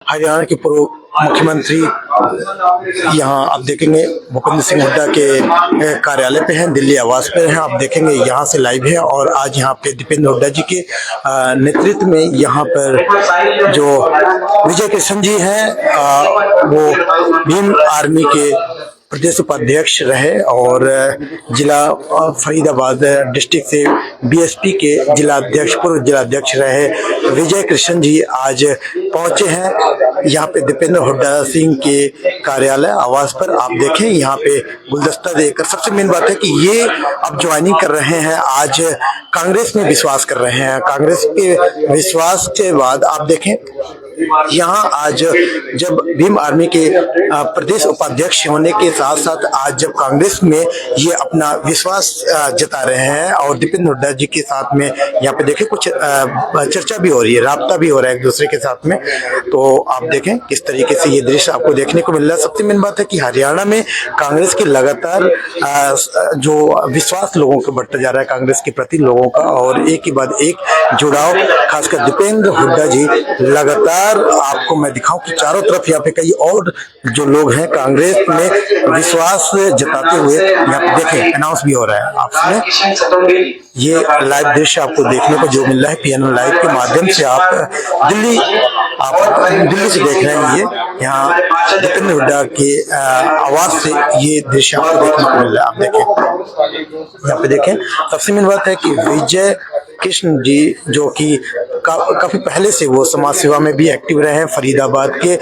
हरियाणा के पूर्व मुख्यमंत्री यहाँ आप देखेंगे भूपेंद्र सिंह हुड्डा के कार्यालय पे हैं, दिल्ली आवास पे हैं। आप देखेंगे यहाँ से लाइव है और आज यहाँ पे दीपेंद्र हुड्डा जी के नेतृत्व में यहाँ पर जो विजय कृष्ण जी हैं वो भीम आर्मी के प्रदेश उपाध्यक्ष रहे और जिला फरीदाबाद डिस्ट्रिक्ट से बीएसपी के जिला अध्यक्ष पूर्व जिला अध्यक्ष रहे विजय कृष्ण जी आज पहुंचे हैं यहाँ पे दीपेंद्र हुड्डा सिंह के कार्यालय आवास पर। आप देखें यहाँ पे गुलदस्ता देकर सबसे मेन बात है कि ये अब ज्वाइनिंग कर रहे हैं, आज कांग्रेस में विश्वास कर रहे हैं। कांग्रेस के विश्वास के बाद आप देखें यहाँ आज जब भीम आर्मी के प्रदेश उपाध्यक्ष होने के साथ साथ आज जब कांग्रेस में ये अपना विश्वास जता रहे हैं और दीपेंद्र हुड्डा जी के साथ में यहाँ पे देखें कुछ चर्चा भी हो रही है, राब्ता भी हो रहा है एक दूसरे के साथ में। तो आप देखें किस तरीके से ये दृश्य आपको देखने को मिल रहा है। सबसे मेन बात है कि हरियाणा में कांग्रेस के लगातार जो विश्वास लोगों को बढ़ता जा रहा है कांग्रेस के प्रति लोगों का, और एक के बाद एक जुड़ाव, खासकर दीपेंद्र हुड्डा जी लगातार आपको मैं दिखाऊं कि चारों तरफ यहाँ पे कई और जो लोग हैं कांग्रेस में विश्वास जताते हुए यहाँ पे देखें अनाउंस भी हो रहा है। आपने ये लाइव दृश्य आपको देखने को जो मिल रहा है पीएनओ लाइव के माध्यम से आप दिल्ली से देख रहे हैं। ये यहाँ दीपेंद्र हुड्डा के आवाज से ये दृश्य आपको देखने को मिल रहा है। आप देखें यहाँ पे देखें सबसे मेन बात है कि विजय कृष्ण जी जो कि काफी पहले से वो समाज सेवा में भी एक्टिव रहे हैं। फरीदाबाद के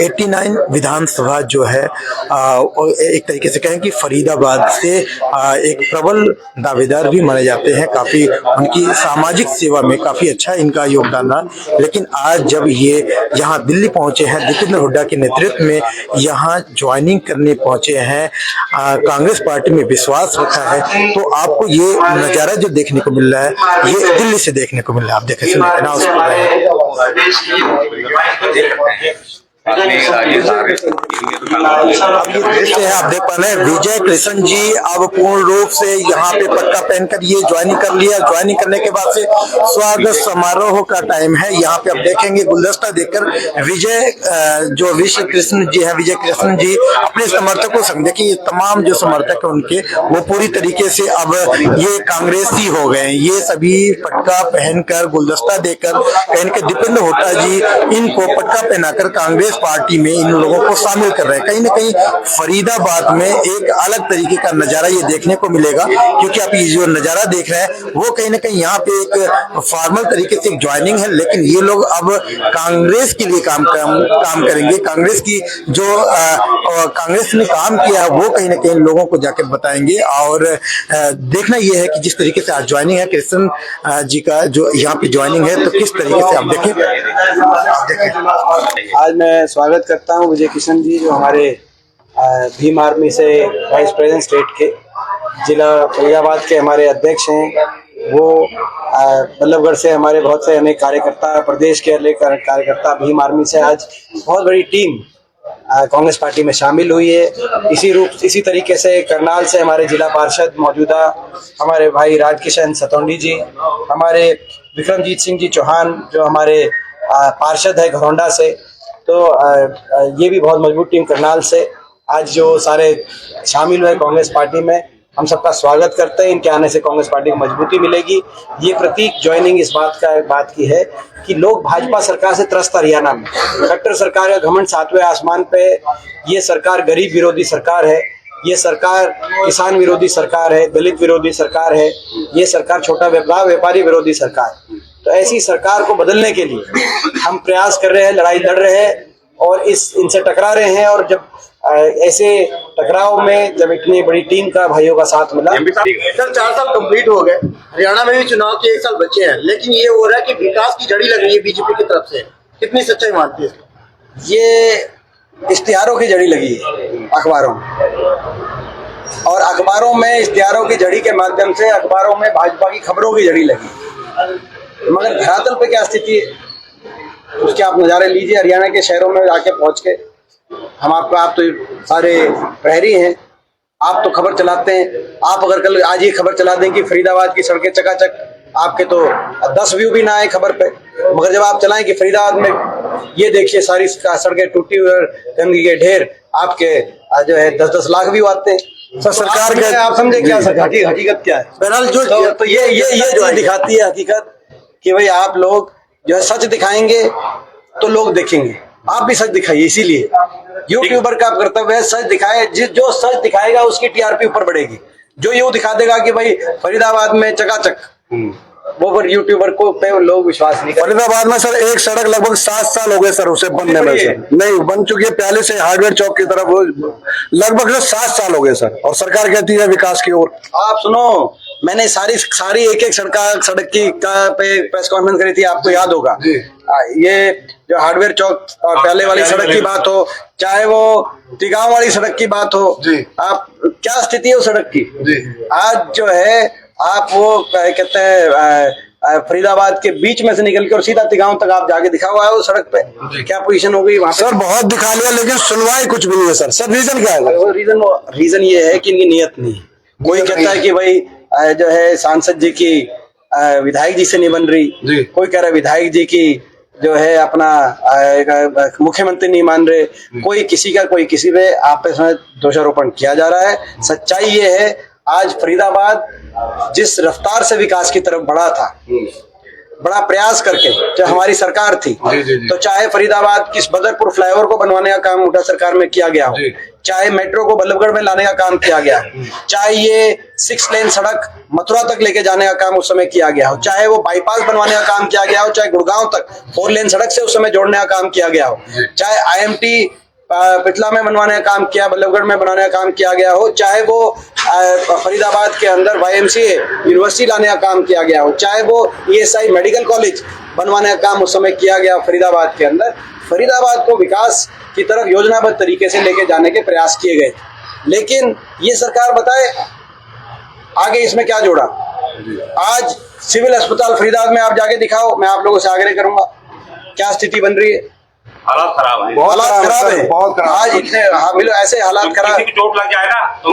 89 विधानसभा जो है एक तरीके से कहें कि फरीदाबाद से एक प्रबल दावेदार भी माने जाते हैं। काफी उनकी सामाजिक सेवा में काफी अच्छा इनका योगदान रहा। लेकिन आज जब ये यहाँ दिल्ली पहुंचे हैं दीपेंद्र हुड्डा के नेतृत्व में, यहाँ ज्वाइनिंग करने पहुंचे हैं, कांग्रेस पार्टी में विश्वास रखा है, तो आपको ये नजारा जो देखने को मिल रहा है ये दिल्ली से देखने को मिल रहा है। आप देखें अनाउंस कर रहे हैं। अब ये दृश्य है आप देख पा रहे हैं विजय कृष्ण जी अब पूर्ण रूप से यहाँ पे पट्टा पहनकर ये ज्वाइनिंग कर लिया। ज्वाइनिंग करने के बाद से स्वागत समारोह का टाइम है। यहाँ पे आप देखेंगे गुलदस्ता देखकर विजय जो विजय कृष्ण जी है, विजय कृष्ण जी अपने समर्थकों संग देखिए तमाम जो समर्थक है उनके वो पूरी तरीके से अब ये कांग्रेसी हो गए। ये सभी पटका पहनकर गुलदस्ता देकर कहीं के दीपेंद्र हुड्डा जी इनको पटका पहनाकर कांग्रेस पार्टी में इन लोगों को शामिल कर रहे हैं। कहीं ना कहीं फरीदाबाद में एक अलग तरीके का नजारा ये देखने को मिलेगा, क्योंकि आप ये जो नजारा देख रहे हैं वो कहीं ना कहीं यहाँ पे एक फॉर्मल तरीके से एक ज्वाइनिंग है, लेकिन ये लोग अब कांग्रेस के लिए काम करेंगे। कांग्रेस की जो कांग्रेस ने काम किया है वो कहीं ना कहीं लोगों को जाके बताएंगे। और देखना यह है कि जिस तरीके से आज ज्वाइनिंग है कृष्ण जी का जो यहाँ पे ज्वाइनिंग है, तो किस तरीके से आप देखें। आज मैं स्वागत करता हूं विजय कृष्ण जी जो हमारे भीम आर्मी से वाइस प्रेसिडेंट स्टेट के जिला फरीदाबाद के हमारे अध्यक्ष हैं। वो बल्लभगढ़ से हमारे बहुत से अनेक कार्यकर्ता, प्रदेश के अनेक कार्यकर्ता भीम आर्मी से आज बहुत बड़ी टीम कांग्रेस पार्टी में शामिल हुई है। इसी तरीके से करनाल से हमारे जिला पार्षद मौजूदा हमारे भाई राजकिशन सतौंडी जी, हमारे विक्रमजीत सिंह जी चौहान जो हमारे पार्षद है घरौंडा से, तो ये भी बहुत मजबूत टीम करनाल से आज जो सारे शामिल हुए कांग्रेस पार्टी में, हम सबका स्वागत करते हैं। इनके आने से कांग्रेस पार्टी को मजबूती मिलेगी। ये प्रतीक ज्वाइनिंग इस बात की है कि लोग भाजपा सरकार से त्रस्त हरियाणा में, खट्टर सरकार का घमंड सातवें आसमान पे। ये सरकार गरीब विरोधी सरकार है, ये सरकार किसान विरोधी सरकार है, दलित विरोधी सरकार है, ये सरकार छोटा व्यापारी विरोधी सरकार। तो ऐसी सरकार को बदलने के लिए हम प्रयास कर रहे हैं, लड़ाई लड़ रहे हैं और इनसे टकरा रहे हैं। और जब ऐसे टकराव में जब इतनी बड़ी टीम का भाइयों का साथ मिला, सर 4 साल कंप्लीट हो गए, हरियाणा में भी चुनाव के 1 साल बचे हैं, लेकिन ये हो रहा है कि विकास की जड़ी लग रही है बीजेपी की तरफ से, कितनी सच्चाई मानती है? ये इश्तिहारों की जड़ी लगी है अखबारों में, और अखबारों में इश्तिहारों की जड़ी के माध्यम से अखबारों में भाजपा की खबरों की जड़ी लगी। मगर धरातल पे क्या स्थिति है उसके आप नज़ारे लीजिए। हरियाणा के शहरों में जाके पहुंच के आप तो सारे प्रहरी हैं, आप तो खबर चलाते हैं। आप अगर कल आज ये खबर चला दें कि फरीदाबाद की सड़कें चकाचक, आपके तो 10 व्यू भी ना आए खबर पे, मगर जब आप चलाएं कि फरीदाबाद में ये देखिए सारी सड़कें टूटी हुई और गंदगी के ढेर, आपके जो है 10-10 लाख भी आते हैं। सर सरकार के आप समझे क्या हकीकत क्या है? बहरहाल जो तो ये चीज दिखाती है हकीकत कि भाई आप लोग जो है सच दिखाएंगे तो लोग देखेंगे। आप भी सच दिखाइए, इसीलिए यूट्यूबर का कर्तव्य है सच दिखाए। जो सच दिखाएगा उसकी टीआरपी ऊपर बढ़ेगी। जो यूं दिखा देगा कि भाई फरीदाबाद में चकाचक, वो पर यूट्यूबर को पे लोग विश्वास नहीं करते। फरीदाबाद में सर एक सड़क लगभग 7 साल हो गए सर उसे बनने में सर, नहीं बन चुकी है। पहले से हार्डवेयर चौक की तरफ लगभग 7 साल हो गए सर, और सरकार कहती है विकास की ओर। आप सुनो, मैंने सारी एक सड़क की पे प्रेस कॉन्फ्रेंस करी थी, आपको याद होगा। ये जो हार्डवेयर चौक और पहले वाली सड़क की बात हो, चाहे वो तिगांव वाली सड़क की बात हो, आप क्या स्थिति है उस सड़क की। आज जो है आप वो कहते हैं फरीदाबाद के बीच में से निकल के और सीधा तिगांव तक आप जाके दिखा हुआ है उस सड़क पे, क्या पोजीशन हो गई वहां सर? बहुत दिखा लिया लेकिन सुनवाई कुछ भी नहीं है सर। सर रीजन क्या है? रीजन ये है कि इनकी नीयत नहीं। कोई कहता है कि भाई जो है सांसद जी की विधायक जी से नहीं बन रही, कोई कह रहा है विधायक जी की जो है अपना मुख्यमंत्री नहीं मान रहे, कोई किसी का कोई किसी पे आपस में दोषारोपण किया जा रहा है। सच्चाई ये है, आज फरीदाबाद जिस रफ्तार से विकास की तरफ बढ़ा था, बड़ा प्रयास करके जो हमारी सरकार थी, तो चाहे फरीदाबाद की बदरपुर फ्लाईओवर को बनवाने का काम उठा सरकार में किया गया हो, चाहे मेट्रो को बल्लभगढ़ में लाने का काम किया गया, चाहे ये 6 लेन सड़क मथुरा तक लेके जाने का काम उस समय किया गया हो, चाहे वो बाईपास बनवाने का काम किया गया हो, चाहे गुड़गांव तक 4 लेन सड़क से उस समय जोड़ने का काम किया गया हो, चाहे IMT पिछला में बनवाने का काम किया, बल्लभगढ़ में बनाने का काम किया गया हो, चाहे वो फरीदाबाद के अंदर YMCA यूनिवर्सिटी लाने का काम किया गया हो, चाहे वो ESI मेडिकल कॉलेज बनवाने का काम उस समय किया गया फरीदाबाद के अंदर। फरीदाबाद को विकास की तरफ योजनाबद्ध तरीके से लेके जाने के प्रयास किए गए, लेकिन ये सरकार बताए आगे इसमें क्या जोड़ा। आज सिविल अस्पताल फरीदाबाद में आप जाके दिखाओ, मैं आप लोगों से आग्रह करूंगा, क्या स्थिति बन रही है। हालात खराब है, हालात खराब है, बहुत खराब। आज इतने ऐसे हालात खराब, किसी की चोट लग जाए ना तो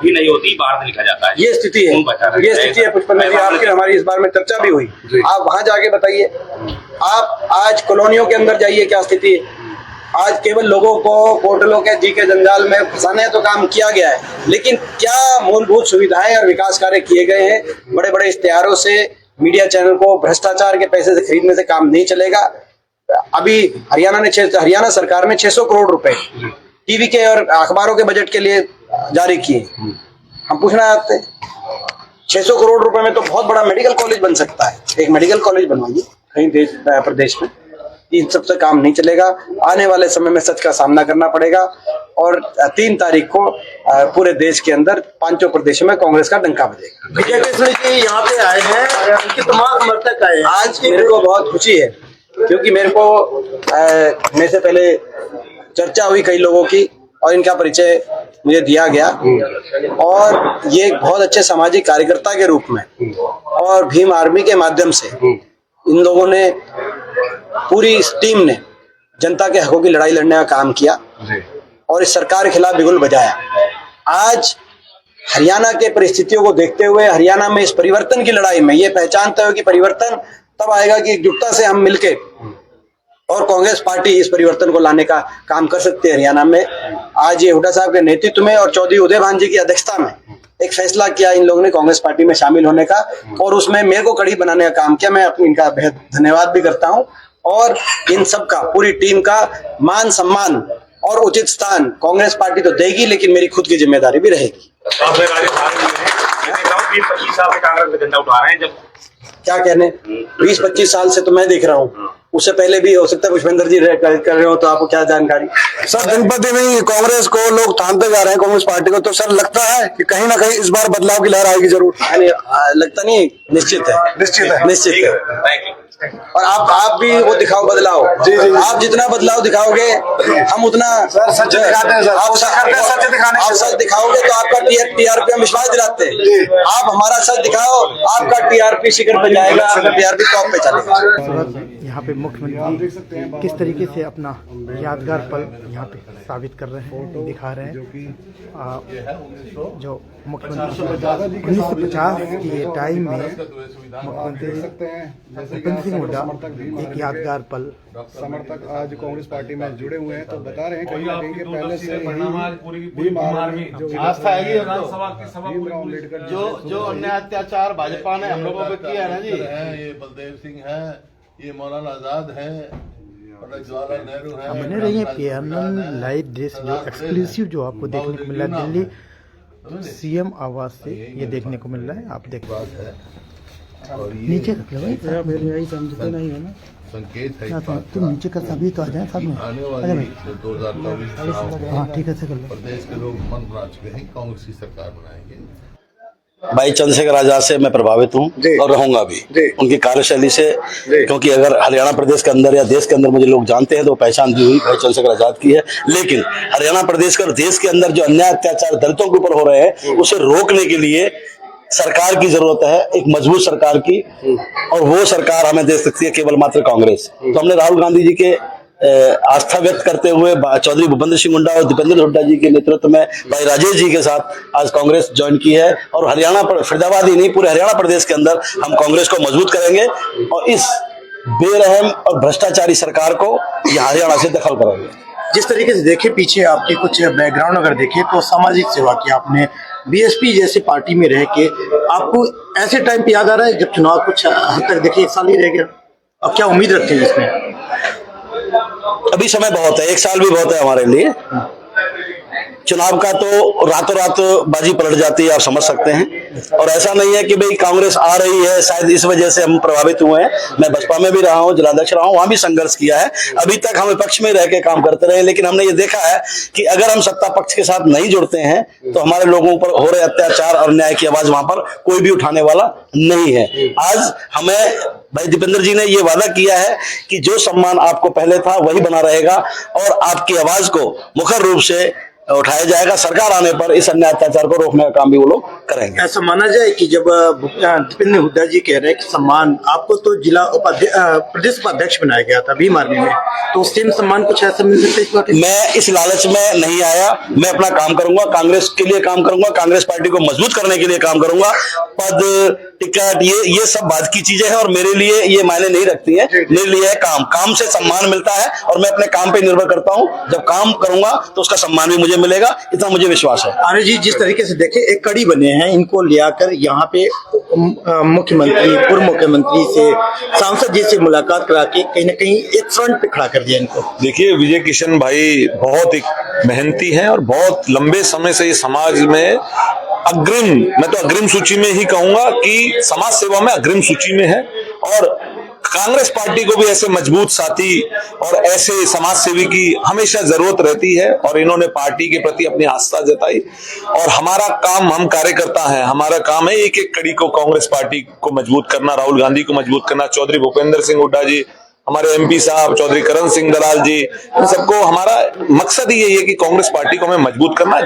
भी नहीं होती, बाहर से लिखा जाता है। ये स्थिति है पुष्पेंद्र जी, आपकी हमारी इस बार में चर्चा भी हुई। आप वहां जाके बताइए, आप आज कॉलोनियों के अंदर जाइए, क्या स्थिति है। आज केवल लोगों को पोर्टलों के जी के जंजाल में फंसाने तो काम किया गया है, लेकिन क्या मूलभूत सुविधाएं और विकास कार्य किए गए हैं। बड़े बड़े इश्तेहारों से मीडिया चैनल को भ्रष्टाचार के पैसे से खरीदने से काम नहीं चलेगा। अभी हरियाणा सरकार ने 600 करोड़ रुपए टीवी के और अखबारों के बजट के लिए जारी किए। हम पूछना चाहते हैं, 600 करोड़ रुपए में तो बहुत बड़ा मेडिकल कॉलेज बन सकता है। एक मेडिकल कॉलेज बनवाइए कहीं प्रदेश में, इन सबसे काम नहीं चलेगा। आने वाले समय में सच का सामना करना पड़ेगा, और 3 तारीख को पूरे देश के अंदर 5 प्रदेशों में कांग्रेस का डंका बजेगा। विजय केसरी जी यहाँ पे आए हैं, उनके तमाम समर्थक आए हैं। आज मेरे को बहुत खुशी है, क्योंकि मेरे से पहले चर्चा हुई कई लोगों की और इनका परिचय मुझे दिया गया, और ये एक बहुत अच्छे सामाजिक कार्यकर्ता के रूप में और भीम आर्मी के माध्यम से इन लोगों ने, पूरी इस टीम ने जनता के हकों की लड़ाई लड़ने का काम किया और इस सरकार के खिलाफ बिगुल बजाया। आज हरियाणा के परिस्थितियों को देखते हुए हरियाणा में इस परिवर्तन की लड़ाई में ये पहचानते हुए कि परिवर्तन तब आएगा कि एकजुटता से हम मिलके, और कांग्रेस पार्टी इस परिवर्तन को लाने का काम कर सकती है हरियाणा में। आज ये हुड्डा साहब के नेतृत्व में और चौधरी उदय भान जी की अध्यक्षता में एक फैसला किया इन लोगों ने कांग्रेस पार्टी में शामिल होने का, और उसमें मेरे को कड़ी बनाने का काम किया। मैं इनका बेहद धन्यवाद भी करता हूं, और इन सब का, पूरी टीम का मान सम्मान और उचित स्थान कांग्रेस पार्टी तो देगी, लेकिन मेरी खुद की जिम्मेदारी भी रहेगी। 20-25 साल से कांग्रेस में झंडा उठा रहे हैं, जब क्या कहने, 20-25 साल से तो मैं देख रहा हूँ, उससे पहले भी हो सकता है पुष्पेंद्र जी कर रहे हो, तो आपको क्या जानकारी। सर दिन पर दिन ही कांग्रेस को लोग थामते जा रहे हैं, कांग्रेस पार्टी को, तो सर लगता है कि कहीं ना कहीं इस बार बदलाव की लहर आएगी जरूर। लगता नहीं, निश्चित है। और आप भी वो दिखाओ बदलाव। जी। आप जितना बदलाव दिखाओगे हम उतना सच दिखाते हैं। आप सच दिखाओगे तो आपका टीआरपी हम विश्वास दिलाते हैं। आप हमारा सच दिखाओ, आपका टीआरपी शिखर पे जाएगा, आपका टीआरपी टॉप पे चलेगा। यहाँ पे मुख्यमंत्री किस तरीके से अपना यादगार पल यहाँ पे साबित कर रहे हैं, दिखा रहे हैं। जो मुख्यमंत्री 1950 के टाइम में मुख्यमंत्री भूपेंद्र सिंह हुड्डा एक यादगार पल। समर्थक आज कांग्रेस पार्टी में जुड़े हुए हैं तो बता रहे हैं कहीं ना कहीं कि पहले से भीम आर्मी आस्था है जी भीमराव अम्बेडकर जो अन्याय अत्याचार भाजपा ने हम लोगों पे किया है ना जी, ये बलदेव सिंह है, ये मौलाना आजाद है, जवाहरलाल नेहरू है। बने रहिए PNN लाइव देश जो एक्सक्लूसिव जो आपको देखने को मिल रहा है दिल्ली CM आवास से ये देखने को मिल रहा है। आप देख नीचे रख लो भाई, समझते नहीं है ना, संकेत है तुम नीचे कर सभी तो आ जाए साथ में। आने वाले 2024 हाँ ठीक है, कर लो। प्रदेश के लोग मन बना चुके हैं, कांग्रेस की सरकार बनाएंगे। भाई चंद्रशेखर आजाद से मैं प्रभावित हूँ और रहूंगा भी उनकी कार्यशैली से, क्योंकि अगर हरियाणा प्रदेश के अंदर या देश के अंदर मुझे लोग जानते हैं तो पहचान दी हुई भाई चंद्रशेखर आजाद की है। लेकिन हरियाणा प्रदेश के और देश के अंदर जो अन्याय अत्याचार दलितों के ऊपर हो रहे हैं उसे रोकने के लिए सरकार की जरूरत है, एक मजबूत सरकार की, और वो सरकार हमें दे सकती है केवल मात्र कांग्रेस। तो हमने राहुल गांधी जी के आस्था व्यक्त करते हुए चौधरी भूपेंद्र सिंह हुड्डा और दीपेंद्र हुड्डा जी के नेतृत्व में भाई राजेश जी के साथ आज कांग्रेस ज्वाइन की है, और हरियाणा फरीदाबाद ही नहीं पूरे हरियाणा प्रदेश के अंदर हम कांग्रेस को मजबूत करेंगे और इस बेरहम और भ्रष्टाचारी सरकार को यहाँ हरियाणा से दखल करेंगे। जिस तरीके से देखे पीछे आपके कुछ बैकग्राउंड अगर देखें तो सामाजिक सेवा की आपने BSP जैसी पार्टी में रह के आपको ऐसे टाइम पे याद आ रहा है जब चुनाव कुछ हद तक देखिए 1 साल ही रह गया, अब क्या उम्मीद रखते हैं इसमें? अभी समय बहुत है, 1 साल भी बहुत है हमारे लिए। चुनाव का तो रातों रात बाजी पलट जाती है, आप समझ सकते हैं, और ऐसा नहीं है कि भाई कांग्रेस आ रही है शायद इस वजह से हम प्रभावित हुए हैं। मैं बसपा में भी रहा हूं, जिलाध्यक्ष रहा हूं, वहां भी संघर्ष किया है, अभी तक हम विपक्ष में रह के काम करते रहे, लेकिन हमने ये देखा है कि अगर हम सत्ता पक्ष के साथ नहीं जुड़ते हैं तो हमारे लोगों पर हो रहे अत्याचार और न्याय की आवाज वहां पर कोई भी उठाने वाला नहीं है। आज हमें भाई दीपेंद्र जी ने ये वादा किया है कि जो सम्मान आपको पहले था वही बना रहेगा और आपकी आवाज को मुखर रूप से उठाया जाएगा। सरकार आने पर इस अन्याय अत्याचार को रोकने का काम भी वो लोग करेंगे। ऐसा माना जाए कि जब दीपेंद्र हुड्डा जी कह रहे हैं कि सम्मान आपको तो जिला प्रदेश उपाध्यक्ष बनाया गया था भीम आर्मी में, तो सेम सम्मान कुछ ऐसा मिल सकता है? मैं इस लालच में नहीं आया, मैं अपना काम करूंगा, कांग्रेस के लिए काम करूंगा, कांग्रेस पार्टी को मजबूत करने के लिए काम करूंगा। पद टिकट ये सब बात की चीजें हैं और मेरे लिए ये मायने नहीं रखती है। मेरे लिए है काम से सम्मान मिलता है और मैं अपने काम पे निर्भर करता हूं। जब काम करूंगा तो उसका सम्मान भी मुझे मिलेगा, इतना मुझे विश्वास है। आर्य जी जिस तरीके से देखे एक कड़ी बने हैं, इनको लियाकर यहाँ पे मुख्यमंत्री पूर्व मुख्यमंत्री से सांसद जी से मुलाकात करा के कहीं ना कहीं एक फ्रंट पे खड़ा कर दिया इनको। देखिए विजय किशन भाई बहुत एक मेहनती हैं और बहुत लंबे समय से ये समाज में अग्रिम, मैं तो अग्रिम सूची में ही कहूंगा कि समाज सेवा में अग्रिम सूची में है, और कांग्रेस पार्टी को भी ऐसे मजबूत साथी और ऐसे समाज सेवी की हमेशा जरूरत रहती है, और इन्होंने पार्टी के प्रति अपनी आस्था जताई। और हमारा काम, हम कार्यकर्ता हैं, हमारा काम है एक एक कड़ी को कांग्रेस पार्टी को मजबूत करना, राहुल गांधी को मजबूत करना, चौधरी भूपेंद्र सिंह हुड्डा जी, हमारे MP साहब चौधरी करण सिंह दलाल जी, इन सबको हमारा मकसद ही यही है कि कांग्रेस पार्टी को हमें मजबूत करना।